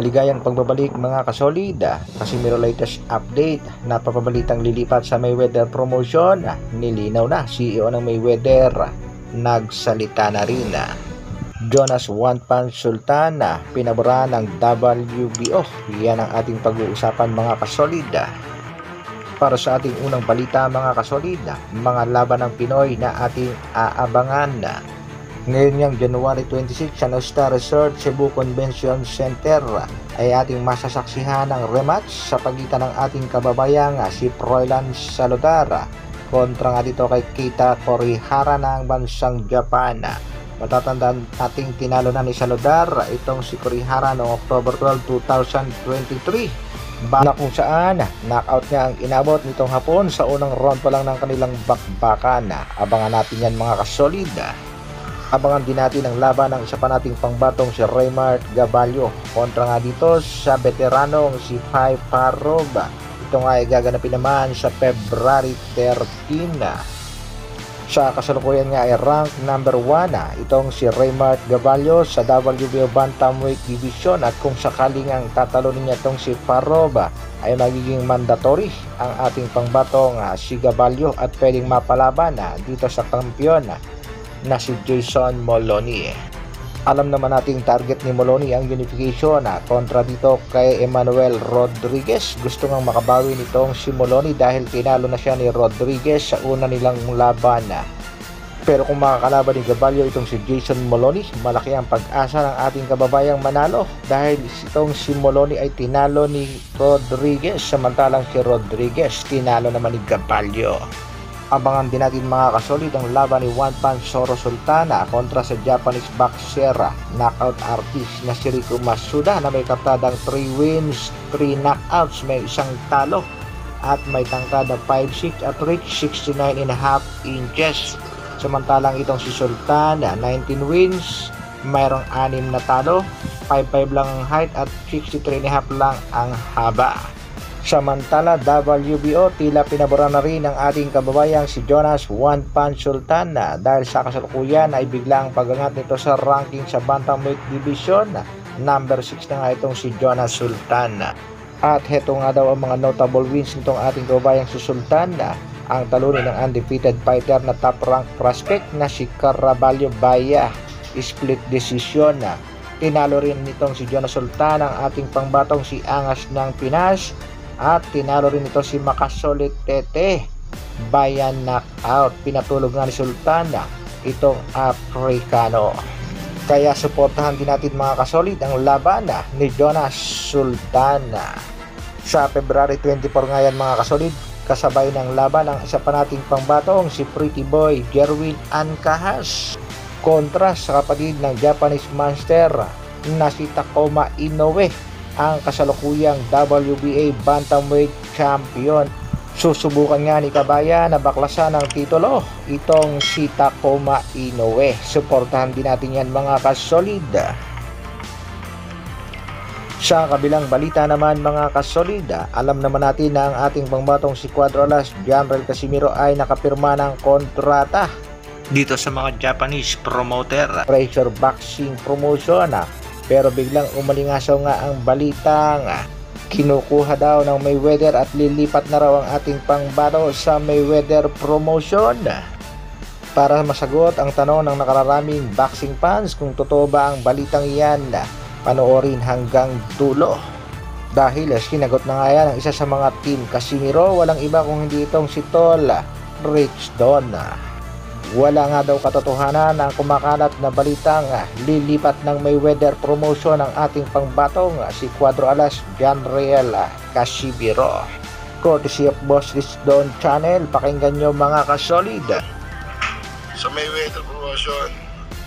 Maligayang pagbabalik mga kasolida. Casimiro latest update. Napapabalitang lilipat sa Mayweather promotion. Nilinaw na CEO ng Mayweather. Nagsalita na rin. Jonas One Punch Sultan pinabura ng WBO. Yan ang ating pag-uusapan mga kasolida. Para sa ating unang balita mga kasolida, mga laban ng Pinoy na ating aabangan. Ngayon yung January 26 sa Nostar Resort Cebu Convention Center ay ating masasaksihan ng rematch sa pagitan ng ating kababayang si Froilan Saludar kontra nga dito kay Keita Kurihara ng bansang Japan. Matatandaan nating tinalo na ni Saludar itong si Kurihara noong October 12, 2023 na kung saan knockout niya ang inabot nitong hapon sa unang round pa lang ng kanilang bakbakan. Abangan natin yan mga kasolida. Abangan din natin ang laban ng isa pa nating pangbatong si Raymart Gaballo kontra nga dito sa veteranong si Pai Paroba. Ito nga ay gaganapin naman sa February 13. Sa kasalukuyan nga ay rank number 1 itong si Raymart Gaballo sa WBO Bantamweight Division, at kung sakaling ang tatalunin niya itong si Paroba ay magiging mandatory ang ating pangbatong si Gaballo at pwedeng mapalaban dito sa kampiyon na si Jason Moloney. Alam naman nating target ni Moloney ang unification kontra dito kay Emmanuel Rodriguez. Gusto ngang makabawi nitong si Moloney dahil tinalo na siya ni Rodriguez sa una nilang laban. Pero kung makakalaban ni Gaballo itong si Jason Moloney, malaki ang pag-asa ng ating kababayang manalo dahil itong si Moloney ay tinalo ni Rodriguez samantalang si Rodriguez tinalo naman ni Gaballo. Abangan din natin mga kasolid ang laban ni One Punch Sultana kontra sa Japanese boxer knockout artist na si Rico Masuda na may katadang 3 wins, 3 knockouts, may isang talo at may tangkad na 5'6" at reach 69.5 inches. Samantalang itong si Sultana 19 wins, mayroong 6 na talo, 5'5" lang ang height at 63.5 lang ang haba. Samantala WBO tila pinabura na rin ang ating kababayang si Jonas One Punch Sultan dahil sa kasalukuyan ay biglang pagangat nito sa ranking sa Bantamweight Division. Number 6 na nga itong si Jonas Sultan. At heto nga daw ang mga notable wins nitong ating kababayang si Sultan. Ang talunin ng undefeated fighter na top rank prospect na si Caraballo Baya, split decision. Tinalo rin nitong si Jonas Sultan ang ating pangbatong si Angas ng Pinas. At tinalo rin ito si Makasolit Tete bayan knockout. Pinatulog nga ni Sultan itong Afrikano. Kaya suportahan din natin mga kasolid ang laban ni Jonas Sultan. Sa February 24 nga yan mga kasolid, kasabay ng laban ang isa pa nating pangbatong si Pretty Boy Jerwin Ancahas kontra sa kapatid ng Japanese monster na si Takuma Inoue, ang kasalukuyang WBA Bantamweight Champion. Susubukan nga ni Kabaya na baklasan ng titulo itong si Takuma Inoue. Suportahan din natin yan mga kasolid. Sa kabilang balita naman mga kasolid, alam naman natin na ang ating pangbatong si Cuadro Alas Janrel Casimiro ay nakapirma ng kontrata dito sa mga Japanese promoter Pressure Boxing Promotion. Pero biglang umalingasaw nga ang balitang kinukuha daw ng Mayweather at lilipat na raw ang ating pangbato sa Mayweather promotion. Para masagot ang tanong ng nakararaming boxing fans kung totoo ba ang balitang iyan, panoorin hanggang dulo. Dahil sinagot na nga yan ang isa sa mga team Casimiro, walang iba kung hindi itong si Tol Rich Don. Wala nga daw katotohanan ang kumakalat na balitang lilipat ng Mayweather promotion ang ating pangbatong si Cuadro Alas Janrel Casimiro. Courtesy of Boss Rich Don Channel, pakinggan nyo mga kasolid. Sa Mayweather promotion,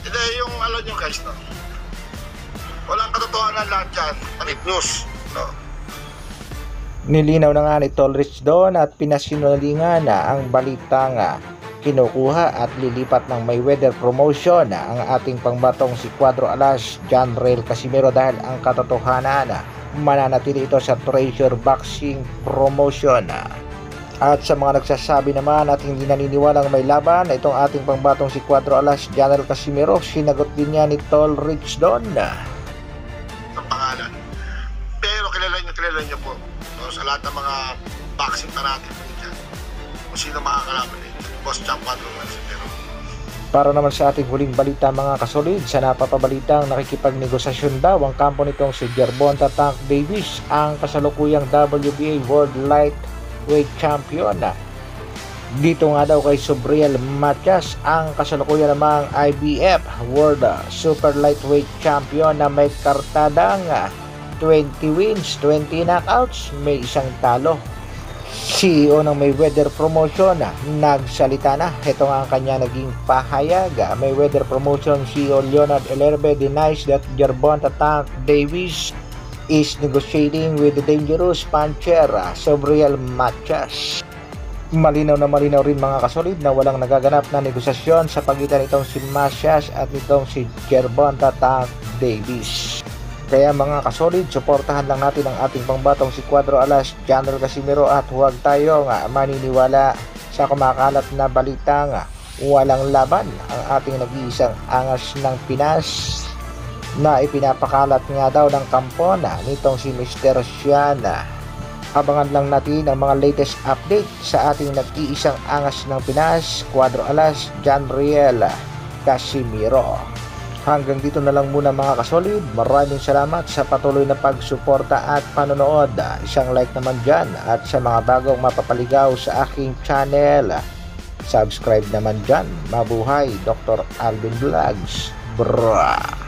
hindi yung alam nyo guys, no? Walang katotohanan lahat yan, anip news, no? Nilinaw na nga ni Tol Rich Don at pinasinungalingan ang balitang kinukuha at lilipat ng Mayweather promotion ang ating pangbatong si Cuadro Alas Janrel Casimiro dahil ang katotohanan mananatili ito sa Treasure Boxing Promotion. At sa mga nagsasabi naman at hindi naniniwalang may laban itong ating pangbatong si Cuadro Alas Janrel Casimiro, sinagot din niya ni Tol Rich Don. Ang pangalan, kilala niyo po. So, sa lahat ng mga boxing fanatic po dyan, kung sino makakalaban din. Boss Champ 4 Pero Para naman sa ating huling balita mga kasolid, sa napapabalitang nakikipagnegosasyon daw ang kampo nitong si Gervonta Tank Davis, ang kasalukuyang WBA World Lightweight Champion. Dito nga daw kay Subriel Matias, ang kasalukuyan namang IBF World Super Lightweight Champion na may kartadang 20 wins, 20 knockouts, may isang talo. CEO ng Mayweather Promotion nagsalita na. Ito nga ang kanya naging pahayag. Mayweather Promotion CEO Leonard Ellerbe denies that Gervonta Tank Davis is negotiating with the dangerous puncher Subriel Matias. Malinaw na malinaw rin mga kasolid na walang nagaganap na negosasyon sa pagitan nitong si Matias at nitong si Gervonta Tank Davis. Kaya mga kasolid, suportahan lang natin ang ating pangbatong si Cuadro Alas, General Casimiro, at huwag tayong maniniwala sa kumakalat na balita nga walang laban ang ating nag-iisang angas ng Pinas na ipinapakalat nga daw ng kampo na nitong si Mr. Siana. Abangan lang natin ang mga latest update sa ating nag-iisang angas ng Pinas, Cuadro Alas, General Casimiro. Hanggang dito na lang muna mga kasolid. Maraming salamat sa patuloy na pagsuporta at panonood. Isang like naman dyan, at sa mga bagong mapapaligaw sa aking channel, subscribe naman dyan. Mabuhay, Dr. Alvin Vlogs. Bra!